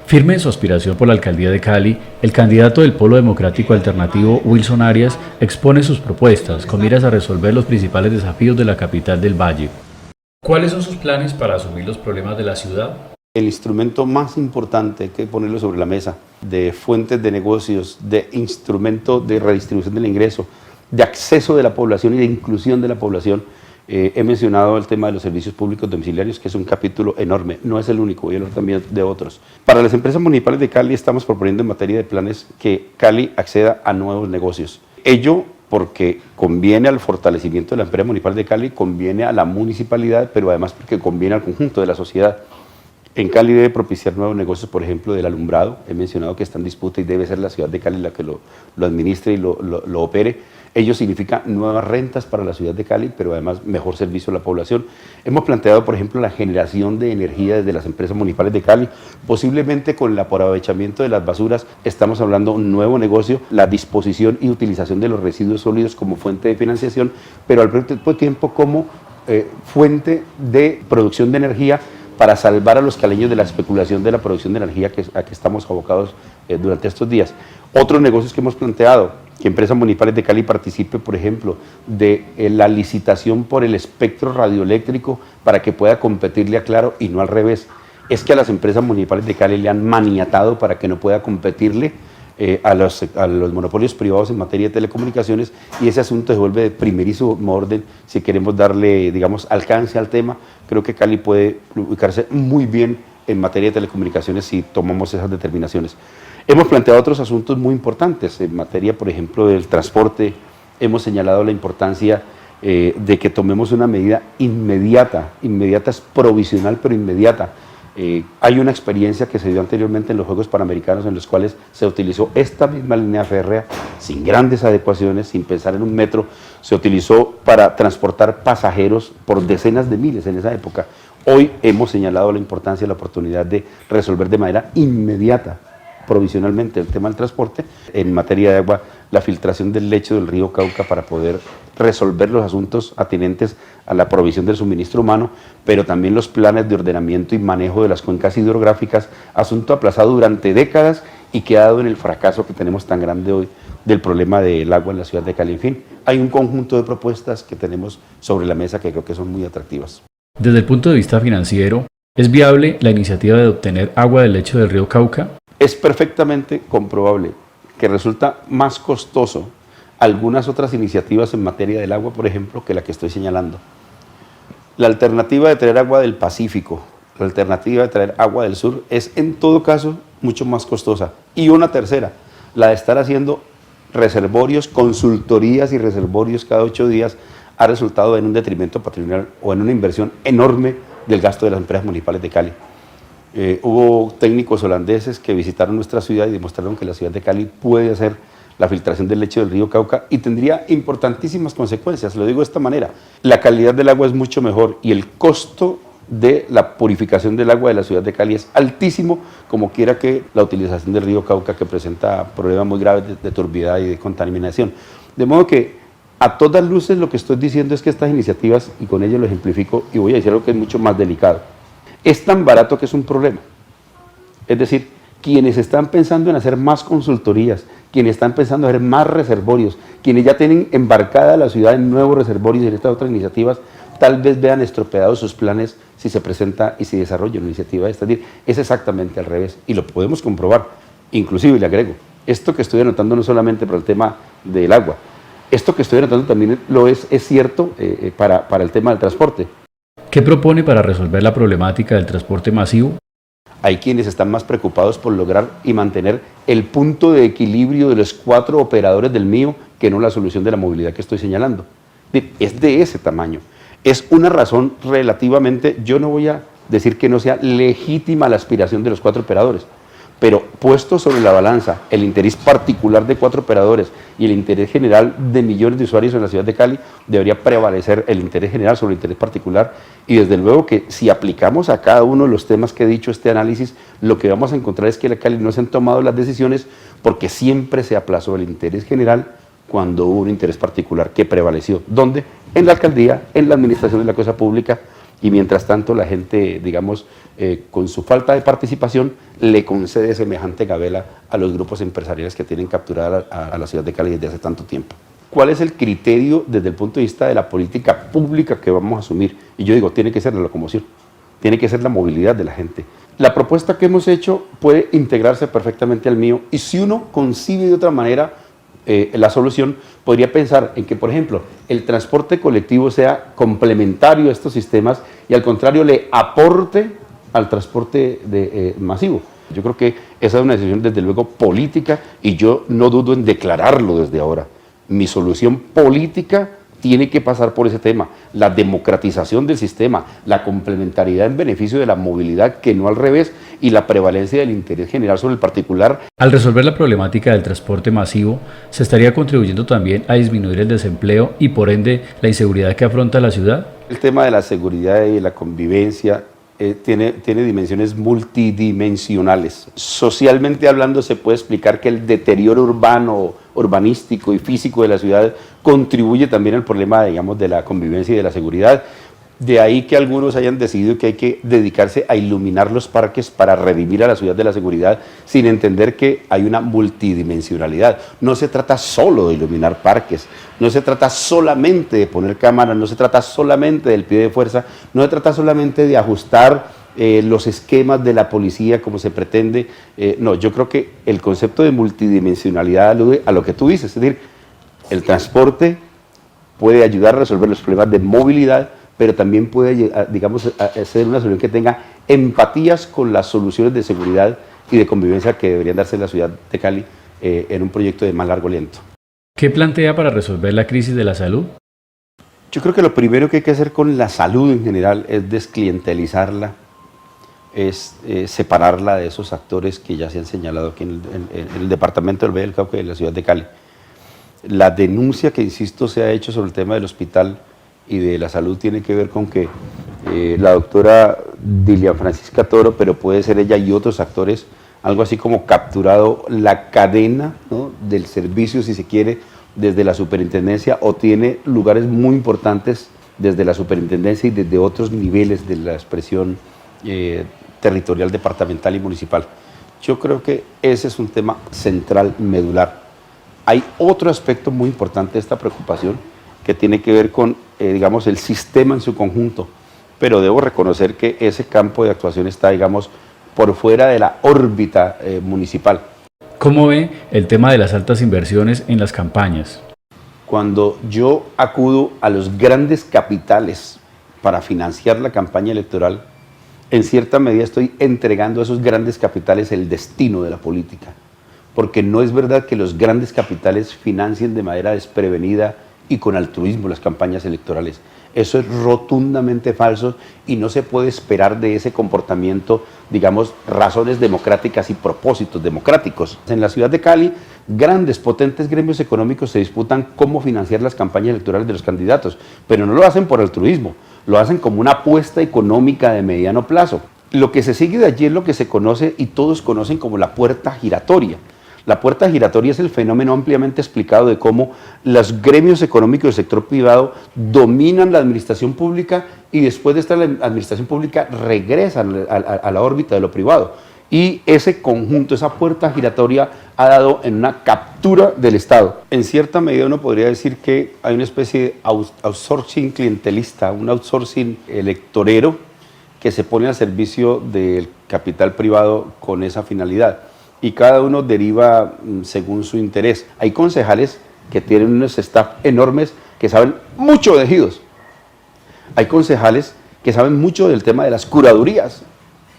Firme en su aspiración por la alcaldía de Cali, el candidato del Polo Democrático Alternativo, Wilson Arias, expone sus propuestas con miras a resolver los principales desafíos de la capital del Valle. ¿Cuáles son sus planes para asumir los problemas de la ciudad? El instrumento más importante, hay que ponerlo sobre la mesa, de fuentes de negocios, de instrumento de redistribución del ingreso, de acceso de la población y de inclusión de la población. He mencionado el tema de los servicios públicos domiciliarios, que es un capítulo enorme, no es el único, voy a hablar también de otros. Para las empresas municipales de Cali estamos proponiendo en materia de planes que Cali acceda a nuevos negocios. Ello porque conviene al fortalecimiento de la empresa municipal de Cali, conviene a la municipalidad, pero además porque conviene al conjunto de la sociedad. En Cali debe propiciar nuevos negocios, por ejemplo, del alumbrado. He mencionado que está en disputa y debe ser la ciudad de Cali la que lo administre y lo opere. Ello significa nuevas rentas para la ciudad de Cali, pero además mejor servicio a la población. Hemos planteado, por ejemplo, la generación de energía desde las empresas municipales de Cali, posiblemente con el aprovechamiento de las basuras. Estamos hablando de un nuevo negocio, la disposición y utilización de los residuos sólidos como fuente de financiación, pero al mismo tiempo como fuente de producción de energía, para salvar a los caleños de la especulación de la producción de energía a que estamos abocados durante estos días. Otros negocios que hemos planteado, que empresas municipales de Cali participe, por ejemplo, de la licitación por el espectro radioeléctrico para que pueda competirle a Claro y no al revés. Es que a las empresas municipales de Cali le han maniatado para que no pueda competirle a los monopolios privados en materia de telecomunicaciones, y ese asunto se vuelve de primerísimo orden si queremos darle, digamos, alcance al tema. Creo que Cali puede ubicarse muy bien en materia de telecomunicaciones si tomamos esas determinaciones. Hemos planteado otros asuntos muy importantes en materia, por ejemplo, del transporte. Hemos señalado la importancia de que tomemos una medida inmediata es provisional, pero inmediata. Hay una experiencia que se dio anteriormente en los Juegos Panamericanos en los cuales se utilizó esta misma línea férrea sin grandes adecuaciones, sin pensar en un metro, se utilizó para transportar pasajeros por decenas de miles en esa época. Hoy hemos señalado la importancia y la oportunidad de resolver de manera inmediata, provisionalmente, el tema del transporte. En materia de agua, la filtración del lecho del río Cauca para poder resolver los asuntos atinentes a la provisión del suministro humano, pero también los planes de ordenamiento y manejo de las cuencas hidrográficas, asunto aplazado durante décadas y que ha dado en el fracaso que tenemos tan grande hoy del problema del agua en la ciudad de Cali. En fin, hay un conjunto de propuestas que tenemos sobre la mesa que creo que son muy atractivas. Desde el punto de vista financiero, ¿es viable la iniciativa de obtener agua del lecho del río Cauca? Es perfectamente comprobable que resulta más costoso algunas otras iniciativas en materia del agua, por ejemplo, que la que estoy señalando. La alternativa de traer agua del Pacífico, la alternativa de traer agua del sur, es en todo caso mucho más costosa. Y una tercera, la de estar haciendo reservorios, consultorías y reservorios cada 8 días, ha resultado en un detrimento patrimonial o en una inversión enorme del gasto de las empresas municipales de Cali. Hubo técnicos holandeses que visitaron nuestra ciudad y demostraron que la ciudad de Cali puede hacer la filtración del lecho del río Cauca y tendría importantísimas consecuencias. Lo digo de esta manera: la calidad del agua es mucho mejor y el costo de la purificación del agua de la ciudad de Cali es altísimo, como quiera que la utilización del río Cauca, que presenta problemas muy graves de turbiedad y de contaminación. De modo que a todas luces lo que estoy diciendo es que estas iniciativas, y con ello lo ejemplifico y voy a decir algo que es mucho más delicado, es tan barato que es un problema. Es decir, quienes están pensando en hacer más consultorías, quienes están pensando en hacer más reservorios, quienes ya tienen embarcada la ciudad en nuevos reservorios y en estas otras iniciativas, tal vez vean estropeados sus planes si se presenta y se desarrolla una iniciativa esta. Es decir, es exactamente al revés y lo podemos comprobar. Inclusive le agrego, esto que estoy anotando no solamente para el tema del agua, esto que estoy anotando también es cierto para el tema del transporte. ¿Qué propone para resolver la problemática del transporte masivo? Hay quienes están más preocupados por lograr y mantener el punto de equilibrio de los 4 operadores del MIO que no la solución de la movilidad que estoy señalando. Es de ese tamaño. Es una razón relativamente, yo no voy a decir que no sea legítima la aspiración de los 4 operadores, pero puesto sobre la balanza el interés particular de 4 operadores y el interés general de millones de usuarios en la ciudad de Cali, debería prevalecer el interés general sobre el interés particular, y desde luego que si aplicamos a cada uno de los temas que he dicho este análisis, lo que vamos a encontrar es que en Cali no se han tomado las decisiones porque siempre se aplazó el interés general cuando hubo un interés particular que prevaleció. ¿Dónde? En la alcaldía, en la administración de la cosa pública, y mientras tanto la gente, digamos, con su falta de participación, le concede semejante gabela a los grupos empresariales que tienen capturada a la ciudad de Cali desde hace tanto tiempo. ¿Cuál es el criterio desde el punto de vista de la política pública que vamos a asumir? Y yo digo, tiene que ser la locomoción, tiene que ser la movilidad de la gente. La propuesta que hemos hecho puede integrarse perfectamente al mío, y si uno concibe de otra manera la solución, podría pensar en que, por ejemplo, el transporte colectivo sea complementario a estos sistemas y al contrario le aporte al transporte masivo. Yo creo que esa es una decisión desde luego política y yo no dudo en declararlo desde ahora. Mi solución política tiene que pasar por ese tema, la democratización del sistema, la complementariedad en beneficio de la movilidad, que no al revés, y la prevalencia del interés general sobre el particular. Al resolver la problemática del transporte masivo, se estaría contribuyendo también a disminuir el desempleo y por ende la inseguridad que afronta la ciudad. El tema de la seguridad y la convivencia tiene dimensiones multidimensionales. Socialmente hablando, se puede explicar que el deterioro urbano, urbanístico y físico de la ciudad contribuye también al problema, digamos, de la convivencia y de la seguridad. De ahí que algunos hayan decidido que hay que dedicarse a iluminar los parques para redimir a la ciudad de la seguridad, sin entender que hay una multidimensionalidad. No se trata solo de iluminar parques, no se trata solamente de poner cámaras, no se trata solamente del pie de fuerza, no se trata solamente de ajustar los esquemas de la policía como se pretende. No, yo creo que el concepto de multidimensionalidad alude a lo que tú dices, es decir, el transporte puede ayudar a resolver los problemas de movilidad, pero también puede, digamos, ser una solución que tenga empatías con las soluciones de seguridad y de convivencia que deberían darse en la ciudad de Cali en un proyecto de más largo aliento. ¿Qué plantea para resolver la crisis de la salud? Yo creo que lo primero que hay que hacer con la salud en general es desclientelizarla, es separarla de esos actores que ya se han señalado aquí en el departamento del Valle del Cauca y de la ciudad de Cali. La denuncia que, insisto, se ha hecho sobre el tema del hospital y de la salud tiene que ver con que la doctora Dilian Francisca Toro, pero puede ser ella y otros actores, algo así como capturado la cadena, ¿no?, del servicio, si se quiere, desde la superintendencia, o tiene lugares muy importantes desde la superintendencia y desde otros niveles de la expresión territorial, departamental y municipal. Yo creo que ese es un tema central, medular. Hay otro aspecto muy importante de esta preocupación que tiene que ver con, digamos, el sistema en su conjunto, pero debo reconocer que ese campo de actuación está, digamos, por fuera de la órbita municipal. ¿Cómo ve el tema de las altas inversiones en las campañas? Cuando yo acudo a los grandes capitales para financiar la campaña electoral, en cierta medida estoy entregando a esos grandes capitales el destino de la política, porque no es verdad que los grandes capitales financien de manera desprevenida y con altruismo las campañas electorales. Eso es rotundamente falso y no se puede esperar de ese comportamiento, digamos, razones democráticas y propósitos democráticos. En la ciudad de Cali, grandes, potentes gremios económicos se disputan cómo financiar las campañas electorales de los candidatos, pero no lo hacen por altruismo, lo hacen como una apuesta económica de mediano plazo. Lo que se sigue de allí es lo que se conoce y todos conocen como la puerta giratoria. La puerta giratoria es el fenómeno ampliamente explicado de cómo los gremios económicos del sector privado dominan la administración pública y después de esta administración pública regresan a la órbita de lo privado. Y ese conjunto, esa puerta giratoria ha dado en una captura del Estado. En cierta medida uno podría decir que hay una especie de outsourcing clientelista, un outsourcing electorero que se pone al servicio del capital privado con esa finalidad. Y cada uno deriva según su interés. Hay concejales que tienen unos staff enormes que saben mucho de ejidos. Hay concejales que saben mucho del tema de las curadurías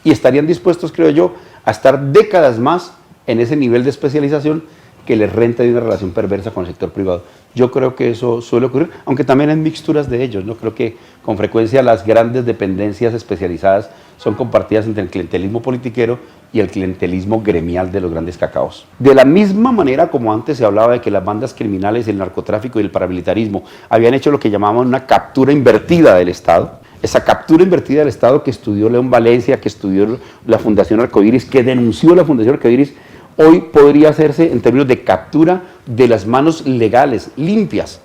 y estarían dispuestos, creo yo, a estar décadas más en ese nivel de especialización que les renta de una relación perversa con el sector privado. Yo creo que eso suele ocurrir, aunque también hay mixturas de ellos, ¿no? Creo que con frecuencia las grandes dependencias especializadas son compartidas entre el clientelismo politiquero y el clientelismo gremial de los grandes cacaos. De la misma manera como antes se hablaba de que las bandas criminales, el narcotráfico y el paramilitarismo habían hecho lo que llamaban una captura invertida del Estado, esa captura invertida del Estado que estudió León Valencia, que estudió la Fundación Arcoíris, que denunció la Fundación Arcoíris, hoy podría hacerse en términos de captura de las manos legales, limpias,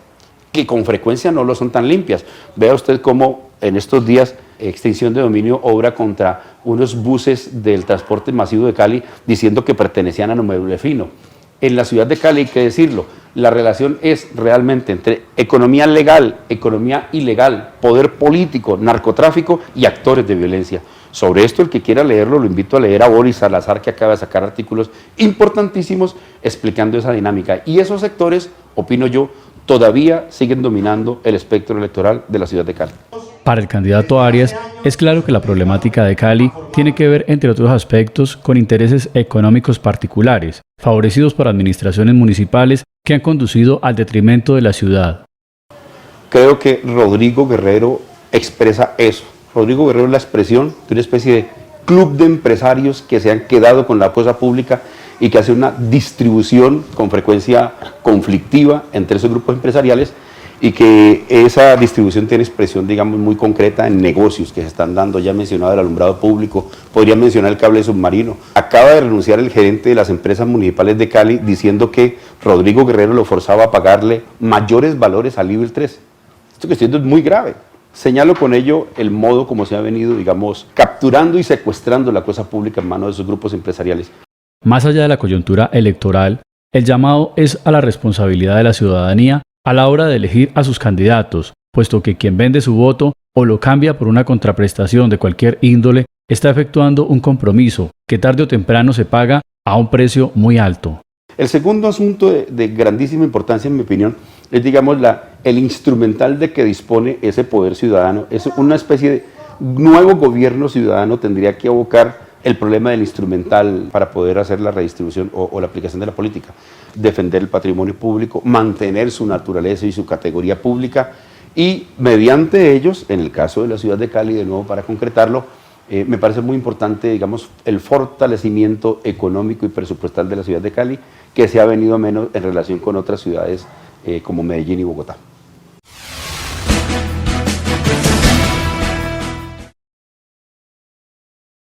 que con frecuencia no lo son tan limpias. Vea usted cómo en estos días Extinción de Dominio obra contra unos buses del transporte masivo de Cali diciendo que pertenecían a Noble Fino. En la ciudad de Cali, hay que decirlo, la relación es realmente entre economía legal, economía ilegal, poder político, narcotráfico y actores de violencia. Sobre esto, el que quiera leerlo, lo invito a leer a Boris Salazar, que acaba de sacar artículos importantísimos explicando esa dinámica. Y esos sectores, opino yo, todavía siguen dominando el espectro electoral de la ciudad de Cali. Para el candidato Arias, es claro que la problemática de Cali tiene que ver, entre otros aspectos, con intereses económicos particulares, favorecidos por administraciones municipales que han conducido al detrimento de la ciudad. Creo que Rodrigo Guerrero expresa eso. Rodrigo Guerrero es la expresión de una especie de club de empresarios que se han quedado con la cosa pública y que hace una distribución con frecuencia conflictiva entre esos grupos empresariales, y que esa distribución tiene expresión, digamos, muy concreta en negocios que se están dando. Ya mencionado el alumbrado público, podría mencionar el cable submarino. Acaba de renunciar el gerente de las empresas municipales de Cali diciendo que Rodrigo Guerrero lo forzaba a pagarle mayores valores al nivel 3. Esto que estoy diciendo es muy grave. Señalo con ello el modo como se ha venido, digamos, capturando y secuestrando la cosa pública en manos de esos grupos empresariales. Más allá de la coyuntura electoral, el llamado es a la responsabilidad de la ciudadanía a la hora de elegir a sus candidatos, puesto que quien vende su voto o lo cambia por una contraprestación de cualquier índole está efectuando un compromiso que tarde o temprano se paga a un precio muy alto. El segundo asunto de grandísima importancia, en mi opinión, es, digamos, el instrumental de que dispone ese poder ciudadano. Es una especie de nuevo gobierno ciudadano, tendría que abocar el problema del instrumental para poder hacer la redistribución o la aplicación de la política, defender el patrimonio público, mantener su naturaleza y su categoría pública, y mediante ellos, en el caso de la ciudad de Cali, de nuevo para concretarlo, me parece muy importante, digamos, el fortalecimiento económico y presupuestal de la ciudad de Cali, que se ha venido a menos en relación con otras ciudades como Medellín y Bogotá.